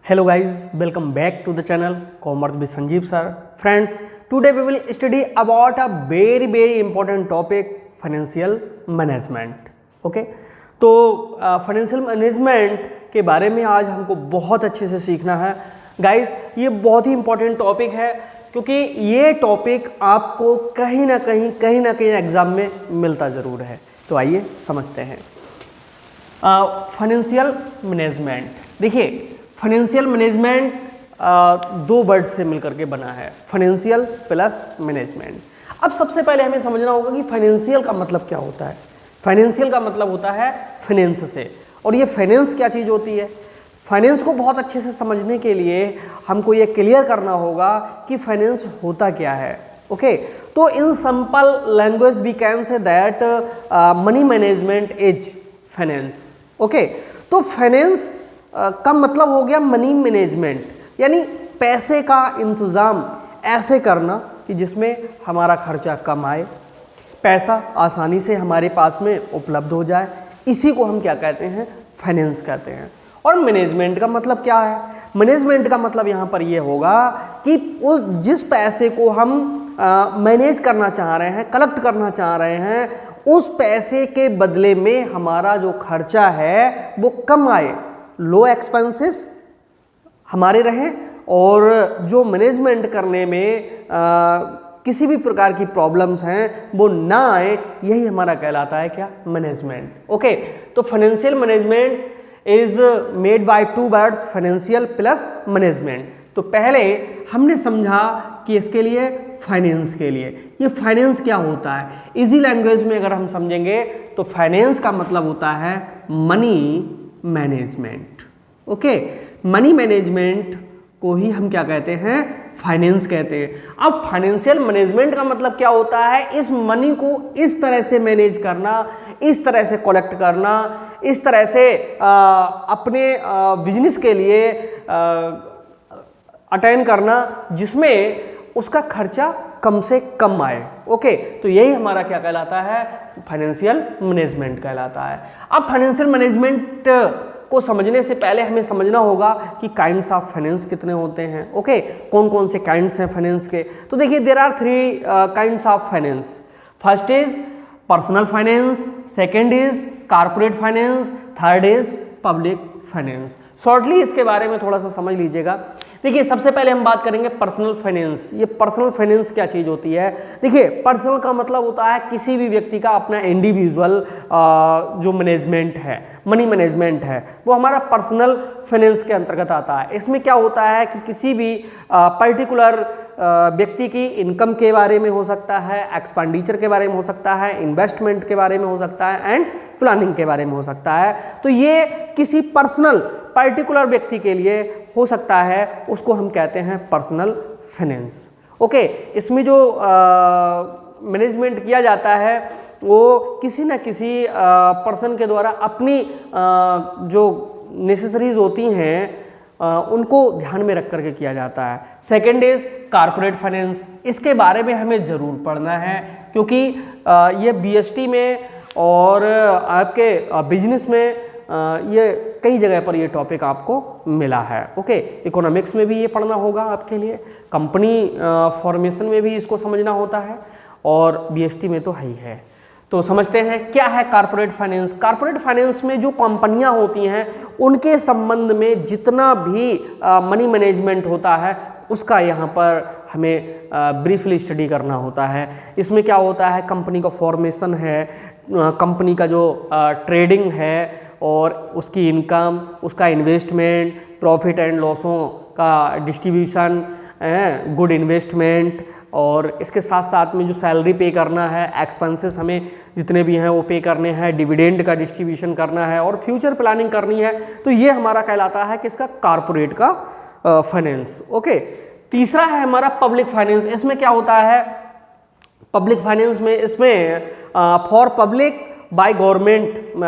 Hello guys, welcome back to the channel Commerce with Sanjeev sir. Friends, today we will study about a very important topic, financial management. Okay? तो financial management के बारे में आज हमको बहुत अच्छे से सीखना है गाइस। ये बहुत ही इंपॉर्टेंट टॉपिक है क्योंकि ये टॉपिक आपको कहीं ना कहीं एग्जाम में मिलता ज़रूर है। तो आइए समझते हैं फाइनेंशियल मैनेजमेंट। देखिए, फाइनेंशियल मैनेजमेंट दो वर्ड से मिलकर के बना है, फाइनेंशियल प्लस मैनेजमेंट। अब सबसे पहले हमें समझना होगा कि फाइनेंशियल का मतलब क्या होता है। फाइनेंशियल का मतलब होता है फाइनेंस से, और ये फाइनेंस क्या चीज़ होती है। फाइनेंस को बहुत अच्छे से समझने के लिए हमको ये क्लियर करना होगा कि फाइनेंस होता क्या है। ओके, तो in simple language we can say that money management is finance. Okay, तो फाइनेंस का मतलब हो गया मनी मैनेजमेंट, यानी पैसे का इंतज़ाम ऐसे करना कि जिसमें हमारा खर्चा कम आए, पैसा आसानी से हमारे पास में उपलब्ध हो जाए। इसी को हम क्या कहते हैं, फाइनेंस कहते हैं। और मैनेजमेंट का मतलब क्या है? मैनेजमेंट का मतलब यहाँ पर ये होगा कि उस जिस पैसे को हम मैनेज करना चाह रहे हैं, कलेक्ट करना चाह रहे हैं, उस पैसे के बदले में हमारा जो खर्चा है वो कम आए, लो एक्सपेंसेस हमारे रहें, और जो मैनेजमेंट करने में किसी भी प्रकार की प्रॉब्लम्स हैं वो ना आए। यही हमारा कहलाता है क्या, मैनेजमेंट। ओके, तो financial management is made by two words, financial plus management. तो पहले हमने समझा कि इसके लिए फाइनेंस के लिए ये फाइनेंस क्या होता है। इजी लैंग्वेज में अगर हम समझेंगे तो फाइनेंस का मतलब होता है money management. Okay, money management को ही हम क्या कहते हैं, फाइनेंस कहते हैं। अब फाइनेंशियल मैनेजमेंट का मतलब क्या होता है, इस मनी को इस तरह से मैनेज करना, इस तरह से कलेक्ट करना, इस तरह से अपने बिजनेस के लिए अटेंड करना जिसमें उसका खर्चा कम से कम आए। ओके, तो यही हमारा क्या कहलाता है, फाइनेंशियल मैनेजमेंट कहलाता है। अब फाइनेंशियल मैनेजमेंट को समझने से पहले हमें समझना होगा कि काइंड्स ऑफ फाइनेंस कितने होते हैं। ओके, कौन कौन से काइंड्स हैं फाइनेंस के। तो देखिए, there are three kinds of finance. First is personal finance, second is corporate finance, third is public finance. Shortly इसके बारे में थोड़ा सा समझ लीजिएगा। देखिए, सबसे पहले हम बात करेंगे पर्सनल फाइनेंस। ये पर्सनल फाइनेंस क्या चीज़ होती है? देखिए, पर्सनल का मतलब होता है किसी भी व्यक्ति का अपना इंडिविजुअल जो मैनेजमेंट है, मनी मैनेजमेंट है, वो हमारा पर्सनल फाइनेंस के अंतर्गत आता है। इसमें क्या होता है कि किसी भी पर्टिकुलर व्यक्ति की इनकम के बारे में हो सकता है, एक्सपेंडिचर के बारे में हो सकता है, इन्वेस्टमेंट के बारे में हो सकता है, एंड प्लानिंग के बारे में हो सकता है। तो ये किसी पर्सनल पर्टिकुलर व्यक्ति के लिए हो सकता है, उसको हम कहते हैं पर्सनल फाइनेंस। ओके, इसमें जो मैनेजमेंट किया जाता है वो किसी न किसी पर्सन के द्वारा अपनी जो नेसेसरीज होती हैं उनको ध्यान में रख करके किया जाता है। Second is corporate finance. इसके बारे में हमें ज़रूर पढ़ना है क्योंकि ये बीएसटी में और आपके बिजनेस में ये कई जगह पर ये टॉपिक आपको मिला है। ओके, इकोनॉमिक्स में भी ये पढ़ना होगा आपके लिए, कंपनी फॉर्मेशन में भी इसको समझना होता है, और बीएसटी में तो है ही है। तो समझते हैं क्या है कारपोरेट फाइनेंस। कारपोरेट फाइनेंस में जो कंपनियां होती हैं उनके संबंध में जितना भी मनी मैनेजमेंट होता है उसका यहाँ पर हमें ब्रीफली स्टडी करना होता है। इसमें क्या होता है, कंपनी का फॉर्मेशन है, कंपनी का जो ट्रेडिंग है और उसकी इनकम, उसका इन्वेस्टमेंट, प्रॉफिट एंड लॉसों का डिस्ट्रीब्यूशन, गुड इन्वेस्टमेंट, और इसके साथ साथ में जो सैलरी पे करना है, एक्सपेंसेस हमें जितने भी हैं वो पे करने हैं, डिविडेंड का डिस्ट्रीब्यूशन करना है और फ्यूचर प्लानिंग करनी है। तो ये हमारा कहलाता है किसका, कारपोरेट का फाइनेंस। ओके, तीसरा है हमारा पब्लिक फाइनेंस। इसमें क्या होता है, पब्लिक फाइनेंस में इसमें for public by government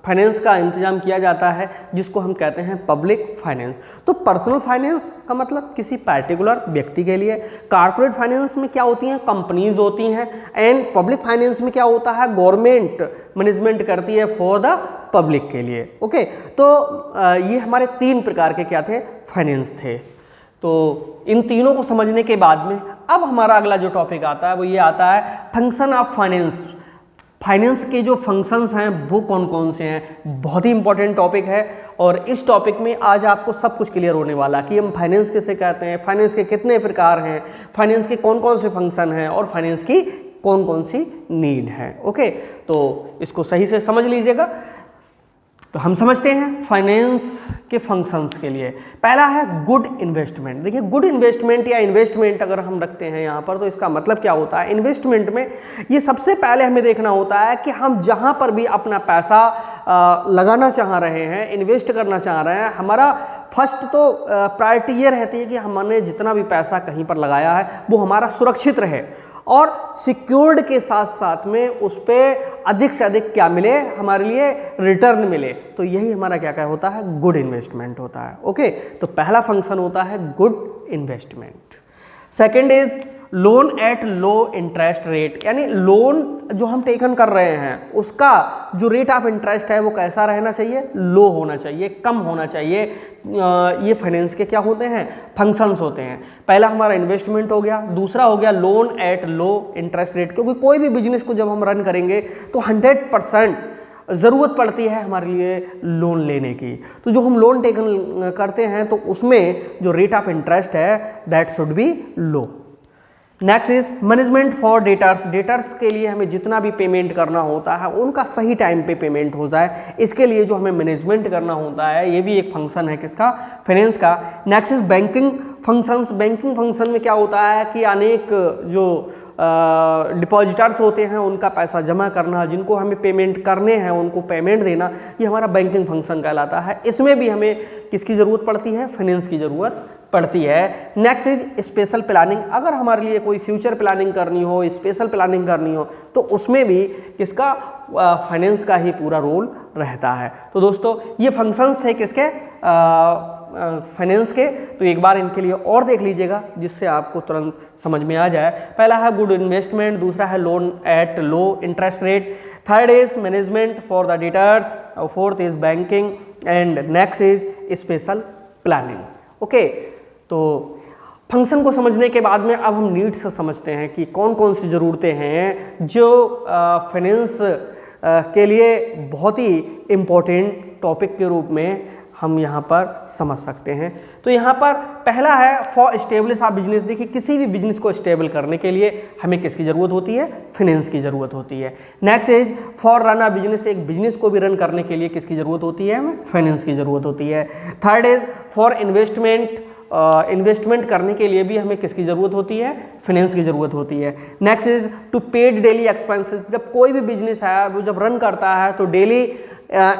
finance का इंतजाम किया जाता है जिसको हम कहते हैं पब्लिक फाइनेंस। तो पर्सनल फाइनेंस का मतलब किसी पर्टिकुलर व्यक्ति के लिए, कॉर्पोरेट फाइनेंस में क्या होती हैं, कंपनीज होती हैं, एंड पब्लिक फाइनेंस में क्या होता है, गवर्नमेंट मैनेजमेंट करती है फॉर द पब्लिक के लिए। ओके, तो ये हमारे 3 प्रकार के क्या थे, फाइनेंस थे। तो इन तीनों को समझने के बाद में अब हमारा अगला जो टॉपिक आता है वो ये आता है फंक्शन ऑफ फाइनेंस। फाइनेंस के जो फंक्शंस हैं वो कौन कौन से हैं, बहुत ही इंपॉर्टेंट टॉपिक है और इस टॉपिक में आज आपको सब कुछ क्लियर होने वाला कि हम फाइनेंस किसे कहते हैं, फाइनेंस के कितने प्रकार हैं, फाइनेंस के कौन कौन से फंक्शन हैं और फाइनेंस की कौन कौन सी नीड है। ओके, तो इसको सही से समझ लीजिएगा। तो हम समझते हैं फाइनेंस के फंक्शंस के लिए। पहला है गुड इन्वेस्टमेंट। देखिए, गुड इन्वेस्टमेंट या इन्वेस्टमेंट अगर हम रखते हैं यहाँ पर तो इसका मतलब क्या होता है, इन्वेस्टमेंट में ये सबसे पहले हमें देखना होता है कि हम जहाँ पर भी अपना पैसा लगाना चाह रहे हैं, इन्वेस्ट करना चाह रहे हैं, हमारा फर्स्ट तो प्रायोरिटी ये रहती है कि हमने जितना भी पैसा कहीं पर लगाया है वो हमारा सुरक्षित रहे और सिक्योर्ड के साथ साथ में उस पर अधिक से अधिक क्या मिले, हमारे लिए रिटर्न मिले। तो यही हमारा क्या क्या होता है, गुड इन्वेस्टमेंट होता है। ओके, तो पहला फंक्शन होता है good investment. Second is loan at low interest rate, यानी लोन जो हम टेकन कर रहे हैं उसका जो रेट ऑफ इंटरेस्ट है वो कैसा रहना चाहिए, लो होना चाहिए, कम होना चाहिए। ये फाइनेंस के क्या होते हैं, फंक्शंस होते हैं। पहला हमारा इन्वेस्टमेंट हो गया, दूसरा हो गया loan at low interest rate, क्योंकि कोई भी बिजनेस को जब हम रन करेंगे तो 100% ज़रूरत पड़ती है हमारे लिए लोन लेने की। तो जो हम लोन टेकन करते हैं तो उसमें जो रेट ऑफ इंटरेस्ट है that should be low. Next is management for debtors. Debtors के लिए हमें जितना भी पेमेंट करना होता है उनका सही टाइम पे पेमेंट हो जाए, इसके लिए जो हमें मैनेजमेंट करना होता है ये भी एक फंक्शन है किसका, फाइनेंस का। Next is banking functions. Banking function में क्या होता है कि अनेक जो डिपॉजिटर्स होते हैं उनका पैसा जमा करना, जिनको हमें पेमेंट करने हैं उनको पेमेंट देना, ये हमारा बैंकिंग फंक्शन कहलाता है। इसमें भी हमें किसकी ज़रूरत पड़ती है, फाइनेंस की ज़रूरत पड़ती है। Next is special planning. अगर हमारे लिए कोई फ्यूचर प्लानिंग करनी हो, स्पेशल प्लानिंग करनी हो तो उसमें भी किसका, फाइनेंस का ही पूरा रोल रहता है। तो दोस्तों ये फंक्शंस थे किसके, फाइनेंस के। तो एक बार इनके लिए और देख लीजिएगा जिससे आपको तुरंत समझ में आ जाए। पहला है गुड इन्वेस्टमेंट, दूसरा है loan at low interest rate, third is management for the debtors, fourth is banking and next is special planning. Okay, तो फंक्शन को समझने के बाद में अब हम नीड्स से समझते हैं कि कौन कौन सी ज़रूरतें हैं जो फाइनेंस के लिए बहुत ही इम्पोर्टेंट टॉपिक के रूप में हम यहाँ पर समझ सकते हैं। तो यहाँ पर पहला है फॉर स्टेब्लिश ऑफ बिजनेस। देखिए, किसी भी बिजनेस को स्टेबल करने के लिए हमें किसकी ज़रूरत होती है, फाइनेंस की ज़रूरत होती है। Next is for run a business. एक बिजनेस को भी रन करने के लिए किसकी ज़रूरत होती है, हमें फाइनेंस की ज़रूरत होती है। Third is for investment. Investment करने के लिए भी हमें किसकी ज़रूरत होती है, फाइनेंस की ज़रूरत होती है। Next is to paid daily expenses. जब कोई भी बिजनेस है वो जब रन करता है तो डेली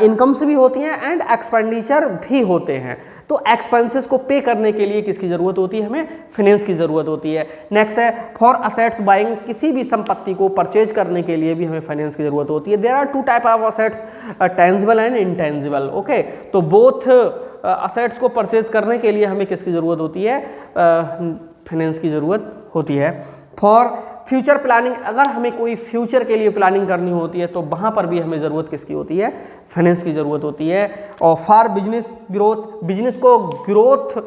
इनकम्स भी होती हैं एंड एक्सपेंडिचर भी होते हैं, तो एक्सपेंसेस को पे करने के लिए किसकी ज़रूरत होती है, हमें फाइनेंस की ज़रूरत होती है। नेक्स्ट है फॉर असेट्स बाइंग। किसी भी संपत्ति को परचेज करने के लिए भी हमें फाइनेंस की ज़रूरत होती है। There are 2 type of assets, tangible and intangible. Okay, तो बोथ असेट्स को परचेज करने के लिए हमें किसकी ज़रूरत होती है, फाइनेंस की ज़रूरत होती है। For future planning. अगर हमें कोई फ्यूचर के लिए प्लानिंग करनी होती है तो वहाँ पर भी हमें ज़रूरत किसकी होती है, फाइनेंस की ज़रूरत होती है। और फॉर बिजनेस ग्रोथ। बिजनेस को ग्रोथ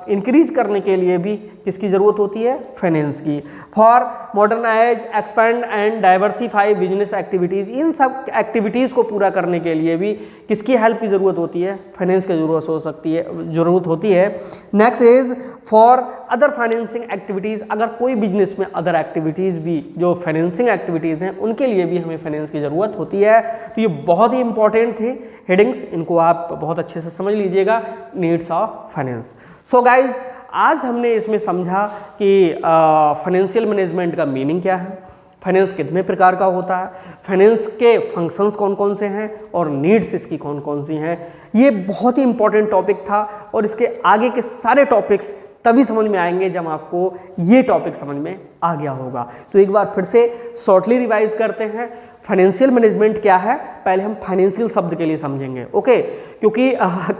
इंक्रीज करने के लिए भी किसकी ज़रूरत होती है, फाइनेंस की। For modernise, expand and diversify business activities. इन सब एक्टिविटीज़ को पूरा करने के लिए भी किसकी हेल्प की ज़रूरत होती है, फाइनेंस की ज़रूरत होती है। Next is for other financing activities. अगर कोई बिजनेस में अदर एक्टिविटीज़ भी जो फाइनेंसिंग एक्टिविटीज़ हैं उनके लिए भी हमें फाइनेंस की ज़रूरत होती है। तो ये बहुत ही इंपॉर्टेंट थे हेडिंग्स, इनको आप बहुत अच्छे से समझ लीजिएगा, needs of finance. So guys, आज हमने इसमें समझा कि फाइनेंशियल मैनेजमेंट का मीनिंग क्या है, फाइनेंस कितने प्रकार का होता है, फाइनेंस के फंक्शंस कौन कौन से हैं और नीड्स इसकी कौन कौन सी हैं। ये बहुत ही इंपॉर्टेंट टॉपिक था और इसके आगे के सारे टॉपिक्स तभी समझ में आएंगे जब आपको ये टॉपिक समझ में आ गया होगा। तो एक बार फिर से शॉर्टली रिवाइज करते हैं। फाइनेंशियल मैनेजमेंट क्या है, पहले हम फाइनेंशियल शब्द के लिए समझेंगे, ओके, क्योंकि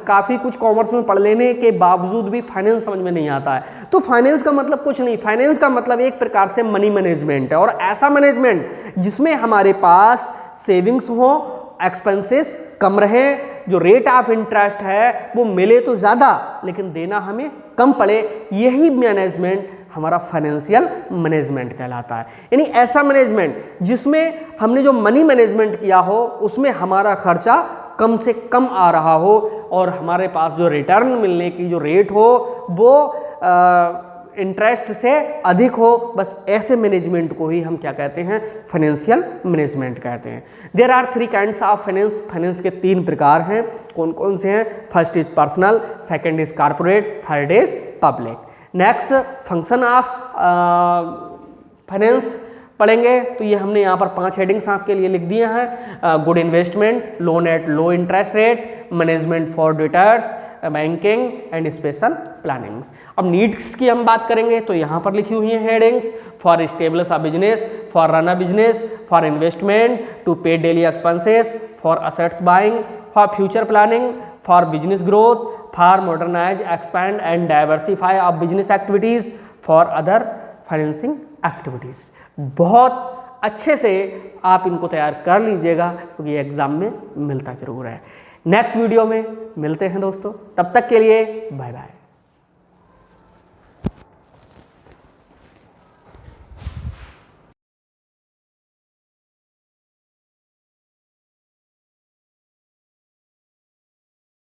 काफ़ी कुछ कॉमर्स में पढ़ लेने के बावजूद भी फाइनेंस समझ में नहीं आता है। तो फाइनेंस का मतलब कुछ नहीं, फाइनेंस का मतलब एक प्रकार से मनी मैनेजमेंट है, और ऐसा मैनेजमेंट जिसमें हमारे पास सेविंग्स हो, एक्सपेंसेस कम रहे, जो रेट ऑफ इंटरेस्ट है वो मिले तो ज़्यादा लेकिन देना हमें कम पड़े, यही मैनेजमेंट हमारा फाइनेंशियल मैनेजमेंट कहलाता है। यानी ऐसा मैनेजमेंट जिसमें हमने जो मनी मैनेजमेंट किया हो उसमें हमारा खर्चा कम से कम आ रहा हो और हमारे पास जो रिटर्न मिलने की जो रेट हो वो इंटरेस्ट से अधिक हो, बस ऐसे मैनेजमेंट को ही हम क्या कहते हैं, फाइनेंशियल मैनेजमेंट कहते हैं। There are 3 kinds of finance, finance के 3 प्रकार हैं, कौन कौन से हैं? First is personal, second is corporate, third is public. Next function of finance पढ़ेंगे, तो ये हमने यहाँ पर 5 हेडिंग्स आपके लिए लिख दिए हैं। Good investment, loan at low interest rate, management for debtors, banking and special plannings. अब नीड्स की हम बात करेंगे तो यहाँ पर लिखी हुई हैं headings, for establish a business, for run a business, for investment, to pay daily expenses, for assets buying, for future planning, for business growth, for modernise expand and diversify of business activities, for other financing activities. बहुत अच्छे से आप इनको तैयार कर लीजिएगा क्योंकि exam में मिलता जरूर है। नेक्स्ट वीडियो में मिलते हैं दोस्तों, तब तक के लिए बाय बाय।